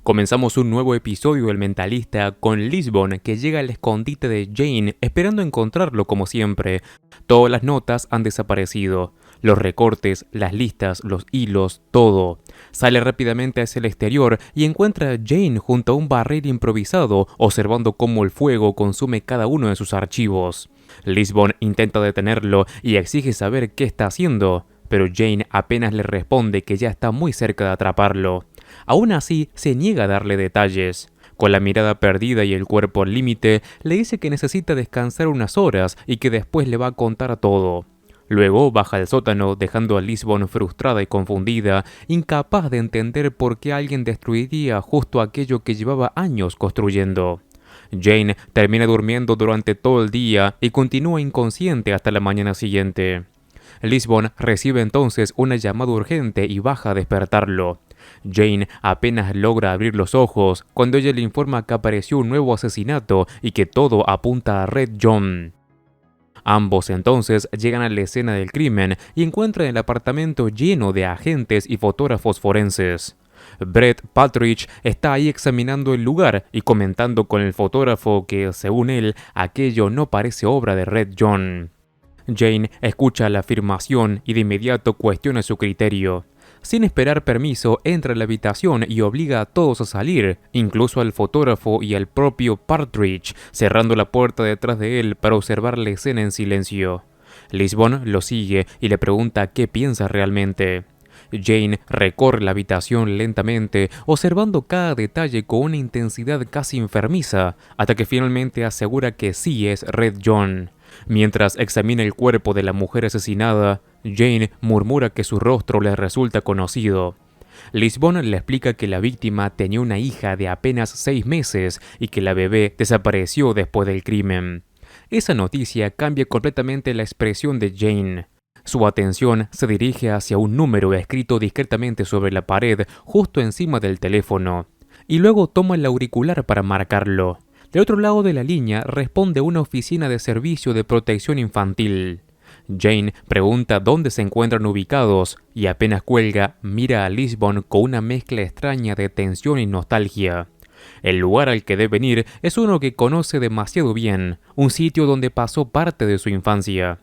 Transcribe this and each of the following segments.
Comenzamos un nuevo episodio del Mentalista con Lisbon, que llega al escondite de Jane esperando encontrarlo como siempre. Todas las notas han desaparecido. Los recortes, las listas, los hilos, todo. Sale rápidamente hacia el exterior y encuentra a Jane junto a un barril improvisado, observando cómo el fuego consume cada uno de sus archivos. Lisbon intenta detenerlo y exige saber qué está haciendo, pero Jane apenas le responde que ya está muy cerca de atraparlo. Aún así, se niega a darle detalles. Con la mirada perdida y el cuerpo al límite, le dice que necesita descansar unas horas y que después le va a contar todo. Luego baja al sótano, dejando a Lisbon frustrada y confundida, incapaz de entender por qué alguien destruiría justo aquello que llevaba años construyendo. Jane termina durmiendo durante todo el día y continúa inconsciente hasta la mañana siguiente. Lisbon recibe entonces una llamada urgente y baja a despertarlo. Jane apenas logra abrir los ojos cuando ella le informa que apareció un nuevo asesinato y que todo apunta a Red John. Ambos entonces llegan a la escena del crimen y encuentran el apartamento lleno de agentes y fotógrafos forenses. Brett Partridge está ahí examinando el lugar y comentando con el fotógrafo que, según él, aquello no parece obra de Red John. Jane escucha la afirmación y de inmediato cuestiona su criterio. Sin esperar permiso, entra a la habitación y obliga a todos a salir, incluso al fotógrafo y al propio Partridge, cerrando la puerta detrás de él para observar la escena en silencio. Lisbon lo sigue y le pregunta qué piensa realmente. Jane recorre la habitación lentamente, observando cada detalle con una intensidad casi enfermiza, hasta que finalmente asegura que sí es Red John. Mientras examina el cuerpo de la mujer asesinada, Jane murmura que su rostro le resulta conocido. Lisbon le explica que la víctima tenía una hija de apenas 6 meses y que la bebé desapareció después del crimen. Esa noticia cambia completamente la expresión de Jane. Su atención se dirige hacia un número escrito discretamente sobre la pared justo encima del teléfono, y luego toma el auricular para marcarlo. Del otro lado de la línea responde una oficina de servicio de protección infantil. Jane pregunta dónde se encuentran ubicados y apenas cuelga, mira a Lisbon con una mezcla extraña de tensión y nostalgia. El lugar al que debe ir es uno que conoce demasiado bien, un sitio donde pasó parte de su infancia.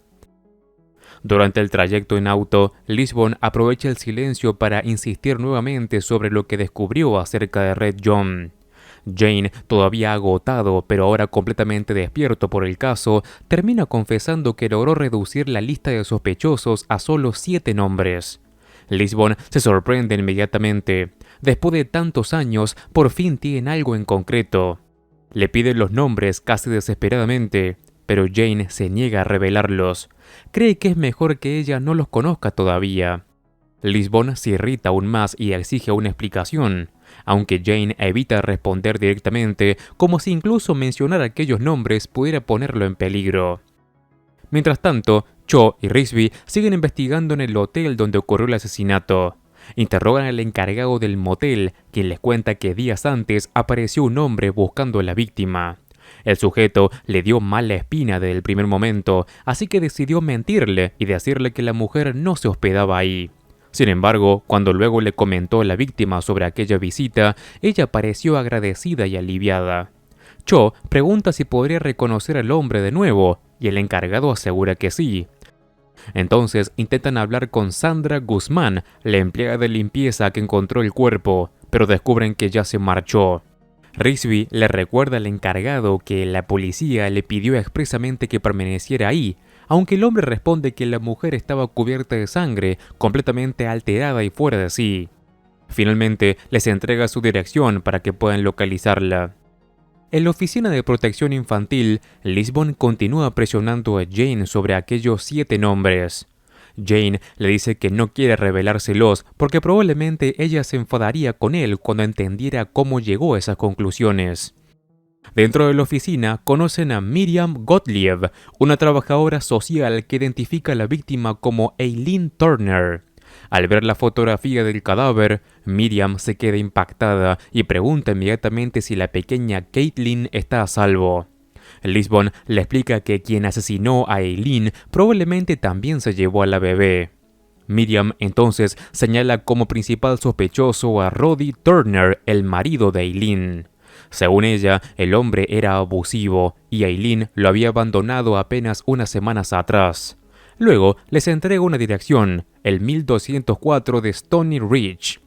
Durante el trayecto en auto, Lisbon aprovecha el silencio para insistir nuevamente sobre lo que descubrió acerca de Red John. Jane, todavía agotado pero ahora completamente despierto por el caso, termina confesando que logró reducir la lista de sospechosos a solo 7 nombres. Lisbon se sorprende inmediatamente. Después de tantos años, por fin tienen algo en concreto. Le piden los nombres casi desesperadamente, pero Jane se niega a revelarlos. Cree que es mejor que ella no los conozca todavía. Lisbon se irrita aún más y exige una explicación, aunque Jane evita responder directamente, como si incluso mencionar aquellos nombres pudiera ponerlo en peligro. Mientras tanto, Cho y Risby siguen investigando en el hotel donde ocurrió el asesinato. Interrogan al encargado del motel, quien les cuenta que días antes apareció un hombre buscando a la víctima. El sujeto le dio mala espina desde el primer momento, así que decidió mentirle y decirle que la mujer no se hospedaba ahí. Sin embargo, cuando luego le comentó a la víctima sobre aquella visita, ella pareció agradecida y aliviada. Cho pregunta si podría reconocer al hombre de nuevo, y el encargado asegura que sí. Entonces intentan hablar con Sandra Guzmán, la empleada de limpieza que encontró el cuerpo, pero descubren que ya se marchó. Risby le recuerda al encargado que la policía le pidió expresamente que permaneciera ahí, aunque el hombre responde que la mujer estaba cubierta de sangre, completamente alterada y fuera de sí. Finalmente, les entrega su dirección para que puedan localizarla. En la oficina de protección infantil, Lisbon continúa presionando a Jane sobre aquellos 7 nombres. Jane le dice que no quiere revelárselos porque probablemente ella se enfadaría con él cuando entendiera cómo llegó a esas conclusiones. Dentro de la oficina conocen a Miriam Gottlieb, una trabajadora social que identifica a la víctima como Eileen Turner. Al ver la fotografía del cadáver, Miriam se queda impactada y pregunta inmediatamente si la pequeña Caitlin está a salvo. Lisbon le explica que quien asesinó a Eileen probablemente también se llevó a la bebé. Miriam entonces señala como principal sospechoso a Roddy Turner, el marido de Eileen. Según ella, el hombre era abusivo y Eileen lo había abandonado apenas unas semanas atrás. Luego les entrega una dirección, el 1204 de Stony Ridge.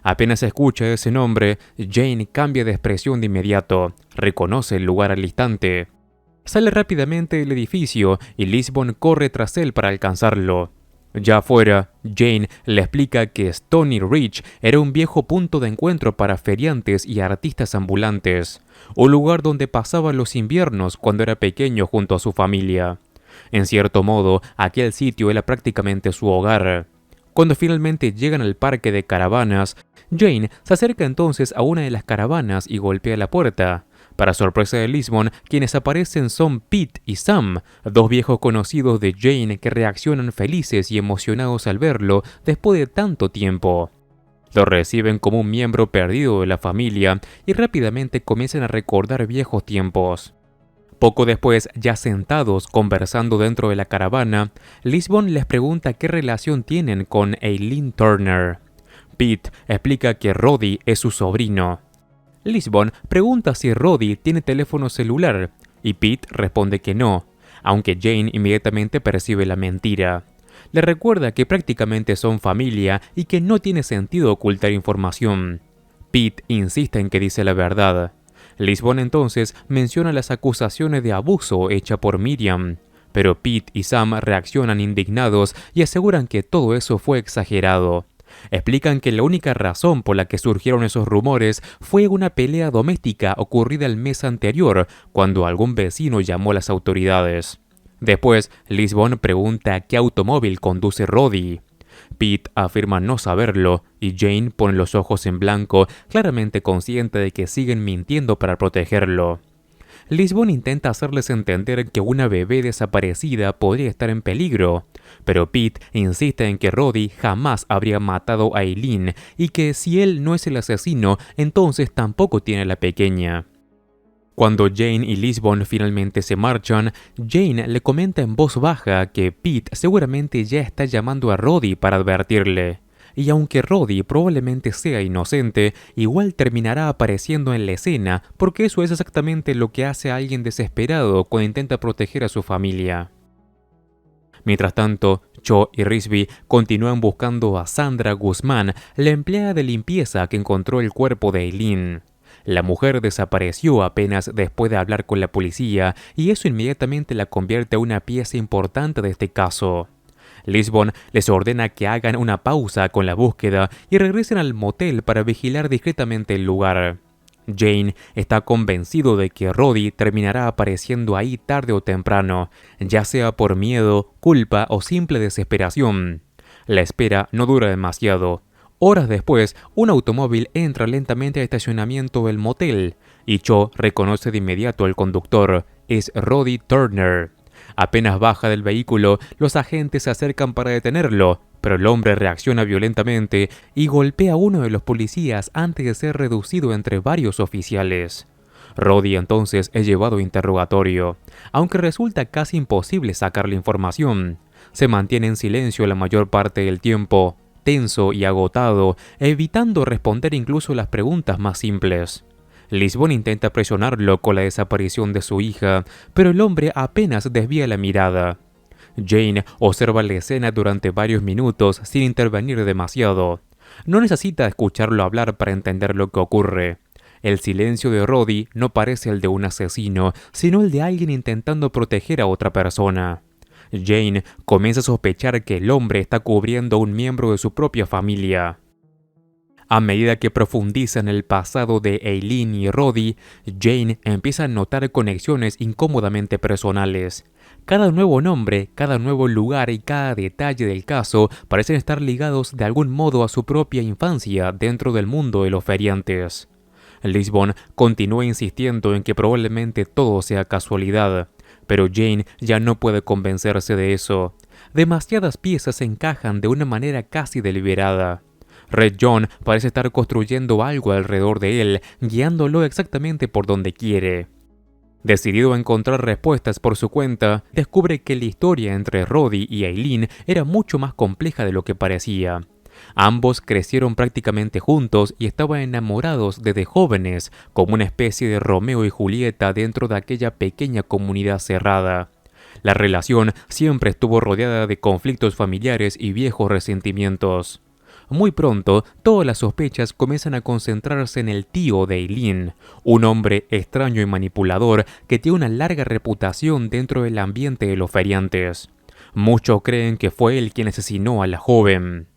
Apenas escucha ese nombre, Jane cambia de expresión de inmediato, reconoce el lugar al instante. Sale rápidamente del edificio y Lisbon corre tras él para alcanzarlo. Ya afuera, Jane le explica que Stony Ridge era un viejo punto de encuentro para feriantes y artistas ambulantes, un lugar donde pasaba los inviernos cuando era pequeño junto a su familia. En cierto modo, aquel sitio era prácticamente su hogar. Cuando finalmente llegan al parque de caravanas, Jane se acerca entonces a una de las caravanas y golpea la puerta. Para sorpresa de Lisbon, quienes aparecen son Pete y Sam, dos viejos conocidos de Jane que reaccionan felices y emocionados al verlo después de tanto tiempo. Lo reciben como un miembro perdido de la familia y rápidamente comienzan a recordar viejos tiempos. Poco después, ya sentados conversando dentro de la caravana, Lisbon les pregunta qué relación tienen con Eileen Turner. Pete explica que Roddy es su sobrino. Lisbon pregunta si Roddy tiene teléfono celular y Pete responde que no, aunque Jane inmediatamente percibe la mentira. Le recuerda que prácticamente son familia y que no tiene sentido ocultar información. Pete insiste en que dice la verdad. Lisbon entonces menciona las acusaciones de abuso hecha por Miriam, pero Pete y Sam reaccionan indignados y aseguran que todo eso fue exagerado. Explican que la única razón por la que surgieron esos rumores fue una pelea doméstica ocurrida el mes anterior, cuando algún vecino llamó a las autoridades. Después, Lisbon pregunta qué automóvil conduce Roddy. Pete afirma no saberlo y Jane pone los ojos en blanco, claramente consciente de que siguen mintiendo para protegerlo. Lisbon intenta hacerles entender que una bebé desaparecida podría estar en peligro, pero Pete insiste en que Roddy jamás habría matado a Eileen y que si él no es el asesino, entonces tampoco tiene a la pequeña. Cuando Jane y Lisbon finalmente se marchan, Jane le comenta en voz baja que Pete seguramente ya está llamando a Roddy para advertirle. Y aunque Roddy probablemente sea inocente, igual terminará apareciendo en la escena porque eso es exactamente lo que hace a alguien desesperado cuando intenta proteger a su familia. Mientras tanto, Cho y Risby continúan buscando a Sandra Guzmán, la empleada de limpieza que encontró el cuerpo de Eileen. La mujer desapareció apenas después de hablar con la policía y eso inmediatamente la convierte en una pieza importante de este caso. Lisbon les ordena que hagan una pausa con la búsqueda y regresen al motel para vigilar discretamente el lugar. Jane está convencido de que Roddy terminará apareciendo ahí tarde o temprano, ya sea por miedo, culpa o simple desesperación. La espera no dura demasiado. Horas después, un automóvil entra lentamente al estacionamiento del motel y Cho reconoce de inmediato al conductor. Es Roddy Turner. Apenas baja del vehículo, los agentes se acercan para detenerlo, pero el hombre reacciona violentamente y golpea a uno de los policías antes de ser reducido entre varios oficiales. Roddy entonces es llevado a interrogatorio, aunque resulta casi imposible sacarle información. Se mantiene en silencio la mayor parte del tiempo, tenso y agotado, evitando responder incluso las preguntas más simples. Lisbon intenta presionarlo con la desaparición de su hija, pero el hombre apenas desvía la mirada. Jane observa la escena durante varios minutos sin intervenir demasiado. No necesita escucharlo hablar para entender lo que ocurre. El silencio de Roddy no parece el de un asesino, sino el de alguien intentando proteger a otra persona. Jane comienza a sospechar que el hombre está cubriendo a un miembro de su propia familia. A medida que profundiza en el pasado de Eileen y Roddy, Jane empieza a notar conexiones incómodamente personales. Cada nuevo nombre, cada nuevo lugar y cada detalle del caso parecen estar ligados de algún modo a su propia infancia dentro del mundo de los feriantes. Lisbon continúa insistiendo en que probablemente todo sea casualidad, pero Jane ya no puede convencerse de eso. Demasiadas piezas se encajan de una manera casi deliberada. Red John parece estar construyendo algo alrededor de él, guiándolo exactamente por donde quiere. Decidido a encontrar respuestas por su cuenta, descubre que la historia entre Roddy y Eileen era mucho más compleja de lo que parecía. Ambos crecieron prácticamente juntos y estaban enamorados desde jóvenes, como una especie de Romeo y Julieta dentro de aquella pequeña comunidad cerrada. La relación siempre estuvo rodeada de conflictos familiares y viejos resentimientos. Muy pronto, todas las sospechas comienzan a concentrarse en el tío de Eileen, un hombre extraño y manipulador que tiene una larga reputación dentro del ambiente de los feriantes. Muchos creen que fue él quien asesinó a la joven.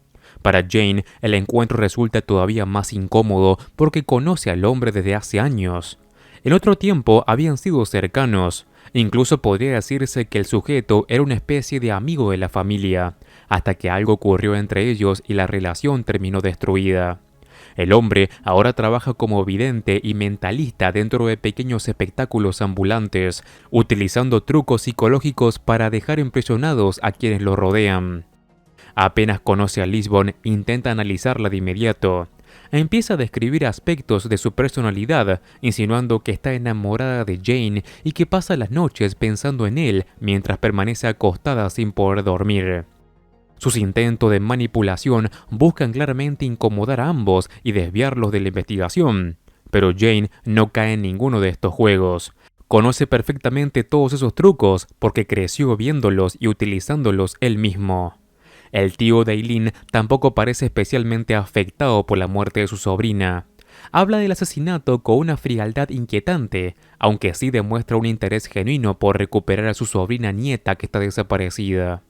Para Jane, el encuentro resulta todavía más incómodo porque conoce al hombre desde hace años. En otro tiempo habían sido cercanos. Incluso podría decirse que el sujeto era una especie de amigo de la familia, hasta que algo ocurrió entre ellos y la relación terminó destruida. El hombre ahora trabaja como vidente y mentalista dentro de pequeños espectáculos ambulantes, utilizando trucos psicológicos para dejar impresionados a quienes lo rodean. Apenas conoce a Lisbon, intenta analizarla de inmediato. Empieza a describir aspectos de su personalidad, insinuando que está enamorada de Jane y que pasa las noches pensando en él mientras permanece acostada sin poder dormir. Sus intentos de manipulación buscan claramente incomodar a ambos y desviarlos de la investigación, pero Jane no cae en ninguno de estos juegos. Conoce perfectamente todos esos trucos porque creció viéndolos y utilizándolos él mismo. El tío de Eileen tampoco parece especialmente afectado por la muerte de su sobrina. Habla del asesinato con una frialdad inquietante, aunque sí demuestra un interés genuino por recuperar a su sobrina nieta que está desaparecida.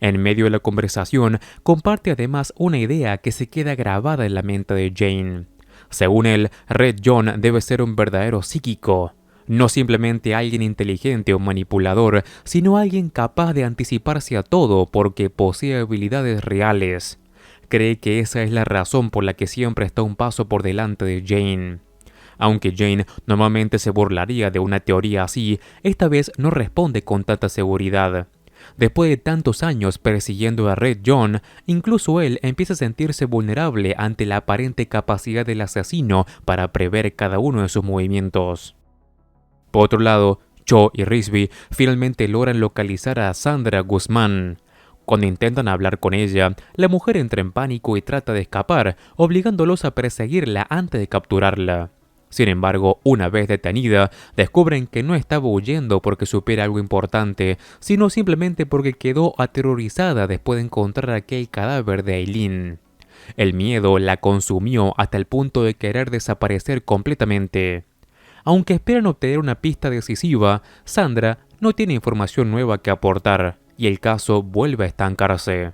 En medio de la conversación, comparte además una idea que se queda grabada en la mente de Jane. Según él, Red John debe ser un verdadero psíquico. No simplemente alguien inteligente o manipulador, sino alguien capaz de anticiparse a todo porque posee habilidades reales. Cree que esa es la razón por la que siempre está un paso por delante de Jane. Aunque Jane normalmente se burlaría de una teoría así, esta vez no responde con tanta seguridad. Después de tantos años persiguiendo a Red John, incluso él empieza a sentirse vulnerable ante la aparente capacidad del asesino para prever cada uno de sus movimientos. Por otro lado, Cho y Risby finalmente logran localizar a Sandra Guzmán. Cuando intentan hablar con ella, la mujer entra en pánico y trata de escapar, obligándolos a perseguirla antes de capturarla. Sin embargo, una vez detenida, descubren que no estaba huyendo porque supiera algo importante, sino simplemente porque quedó aterrorizada después de encontrar aquel cadáver de Eileen. El miedo la consumió hasta el punto de querer desaparecer completamente. Aunque esperan obtener una pista decisiva, Sandra no tiene información nueva que aportar, y el caso vuelve a estancarse.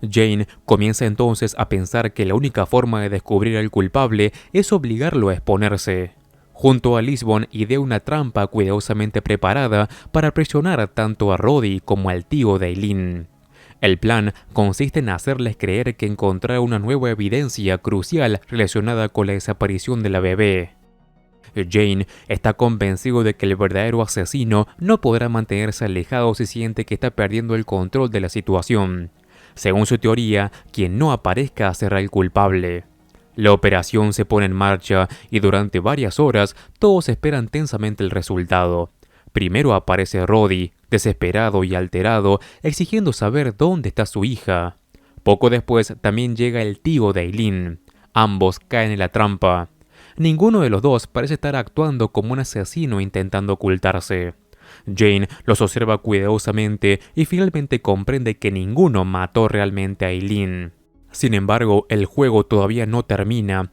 Jane comienza entonces a pensar que la única forma de descubrir al culpable es obligarlo a exponerse. Junto a Lisbon idea una trampa cuidadosamente preparada para presionar tanto a Roddy como al tío de Eileen. El plan consiste en hacerles creer que encontraron una nueva evidencia crucial relacionada con la desaparición de la bebé. Jane está convencido de que el verdadero asesino no podrá mantenerse alejado si siente que está perdiendo el control de la situación. Según su teoría, quien no aparezca será el culpable. La operación se pone en marcha y durante varias horas todos esperan tensamente el resultado. Primero aparece Roddy, desesperado y alterado, exigiendo saber dónde está su hija. Poco después también llega el tío de Eileen. Ambos caen en la trampa. Ninguno de los dos parece estar actuando como un asesino intentando ocultarse. Jane los observa cuidadosamente y finalmente comprende que ninguno mató realmente a Eileen. Sin embargo, el juego todavía no termina.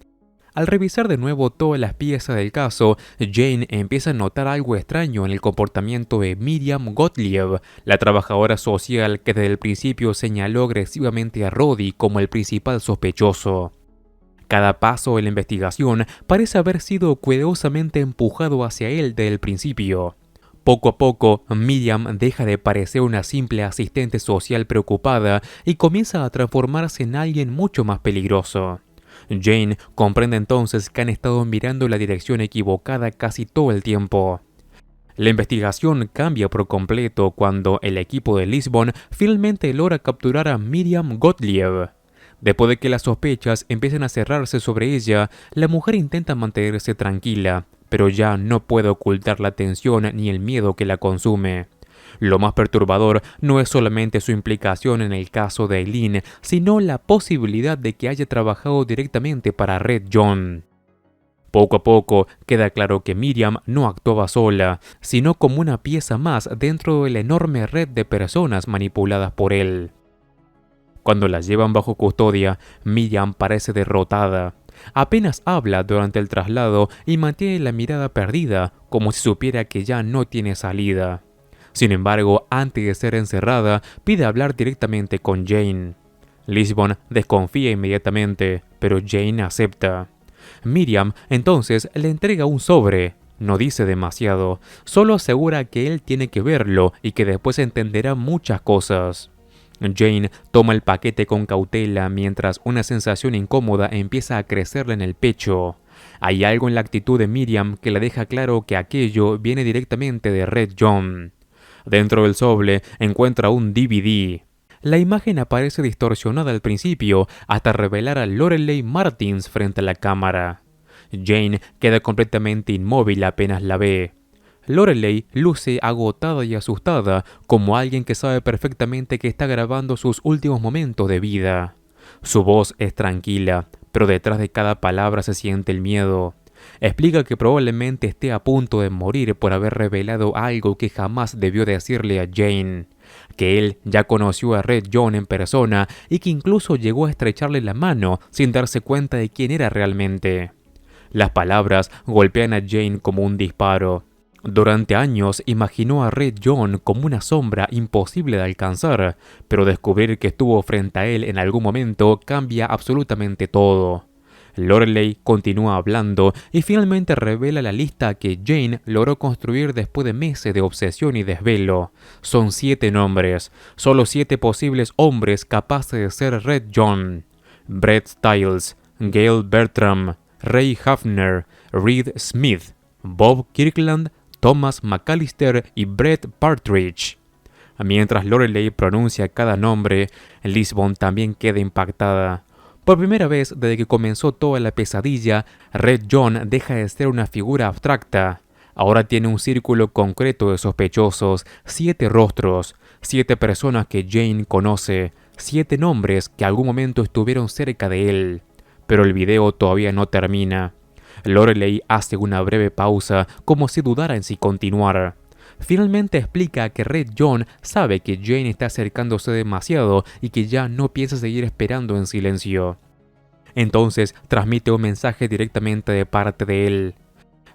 Al revisar de nuevo todas las piezas del caso, Jane empieza a notar algo extraño en el comportamiento de Miriam Gottlieb, la trabajadora social que desde el principio señaló agresivamente a Roddy como el principal sospechoso. Cada paso de la investigación parece haber sido cuidadosamente empujado hacia él desde el principio. Poco a poco, Miriam deja de parecer una simple asistente social preocupada y comienza a transformarse en alguien mucho más peligroso. Jane comprende entonces que han estado mirando la dirección equivocada casi todo el tiempo. La investigación cambia por completo cuando el equipo de Lisbon finalmente logra capturar a Miriam Gottlieb. Después de que las sospechas empiecen a cerrarse sobre ella, la mujer intenta mantenerse tranquila, pero ya no puede ocultar la tensión ni el miedo que la consume. Lo más perturbador no es solamente su implicación en el caso de Eileen, sino la posibilidad de que haya trabajado directamente para Red John. Poco a poco queda claro que Miriam no actuaba sola, sino como una pieza más dentro de la enorme red de personas manipuladas por él. Cuando las llevan bajo custodia, Miriam parece derrotada. Apenas habla durante el traslado y mantiene la mirada perdida, como si supiera que ya no tiene salida. Sin embargo, antes de ser encerrada, pide hablar directamente con Jane. Lisbon desconfía inmediatamente, pero Jane acepta. Miriam entonces le entrega un sobre. No dice demasiado, solo asegura que él tiene que verlo y que después entenderá muchas cosas. Jane toma el paquete con cautela mientras una sensación incómoda empieza a crecerle en el pecho. Hay algo en la actitud de Miriam que le deja claro que aquello viene directamente de Red John. Dentro del sobre encuentra un DVD. La imagen aparece distorsionada al principio hasta revelar a Lorelei Martins frente a la cámara. Jane queda completamente inmóvil apenas la ve. Lorelei luce agotada y asustada, como alguien que sabe perfectamente que está grabando sus últimos momentos de vida. Su voz es tranquila, pero detrás de cada palabra se siente el miedo. Explica que probablemente esté a punto de morir por haber revelado algo que jamás debió decirle a Jane, que él ya conoció a Red John en persona y que incluso llegó a estrecharle la mano sin darse cuenta de quién era realmente. Las palabras golpean a Jane como un disparo. Durante años imaginó a Red John como una sombra imposible de alcanzar, pero descubrir que estuvo frente a él en algún momento cambia absolutamente todo. Lorelei continúa hablando y finalmente revela la lista que Jane logró construir después de meses de obsesión y desvelo. Son 7 nombres, solo 7 posibles hombres capaces de ser Red John: Brett Stiles, Gail Bertram, Ray Hafner, Reed Smith, Bob Kirkland, Thomas McAllister y Brett Partridge. Mientras Lorelei pronuncia cada nombre, Lisbon también queda impactada. Por primera vez desde que comenzó toda la pesadilla, Red John deja de ser una figura abstracta. Ahora tiene un círculo concreto de sospechosos, 7 rostros, 7 personas que Jane conoce, 7 nombres que algún momento estuvieron cerca de él. Pero el video todavía no termina. Lorelei hace una breve pausa, como si dudara en si continuar. Finalmente explica que Red John sabe que Jane está acercándose demasiado y que ya no piensa seguir esperando en silencio. Entonces transmite un mensaje directamente de parte de él.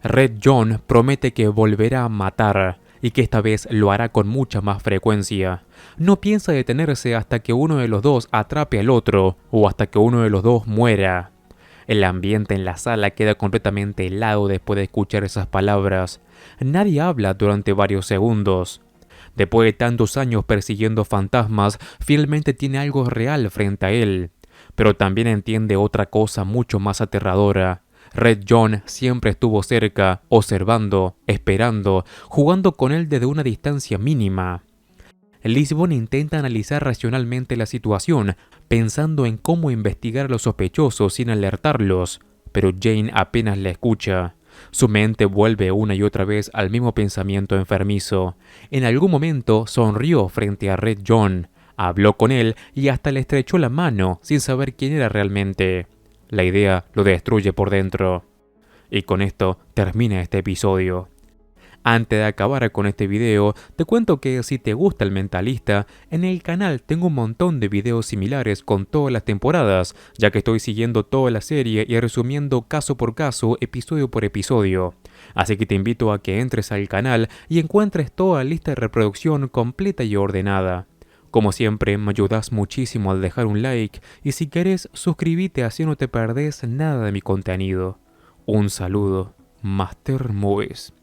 Red John promete que volverá a matar y que esta vez lo hará con mucha más frecuencia. No piensa detenerse hasta que uno de los dos atrape al otro o hasta que uno de los dos muera. El ambiente en la sala queda completamente helado después de escuchar esas palabras. Nadie habla durante varios segundos. Después de tantos años persiguiendo fantasmas, finalmente tiene algo real frente a él. Pero también entiende otra cosa mucho más aterradora. Red John siempre estuvo cerca, observando, esperando, jugando con él desde una distancia mínima. Lisbon intenta analizar racionalmente la situación, pensando en cómo investigar a los sospechosos sin alertarlos, pero Jane apenas la escucha. Su mente vuelve una y otra vez al mismo pensamiento enfermizo. En algún momento sonrió frente a Red John, habló con él y hasta le estrechó la mano sin saber quién era realmente. La idea lo destruye por dentro. Y con esto termina este episodio. Antes de acabar con este video, te cuento que si te gusta El Mentalista, en el canal tengo un montón de videos similares con todas las temporadas, ya que estoy siguiendo toda la serie y resumiendo caso por caso, episodio por episodio. Así que te invito a que entres al canal y encuentres toda la lista de reproducción completa y ordenada. Como siempre, me ayudas muchísimo al dejar un like y si querés, suscríbete así no te perdés nada de mi contenido. Un saludo, Master Movies.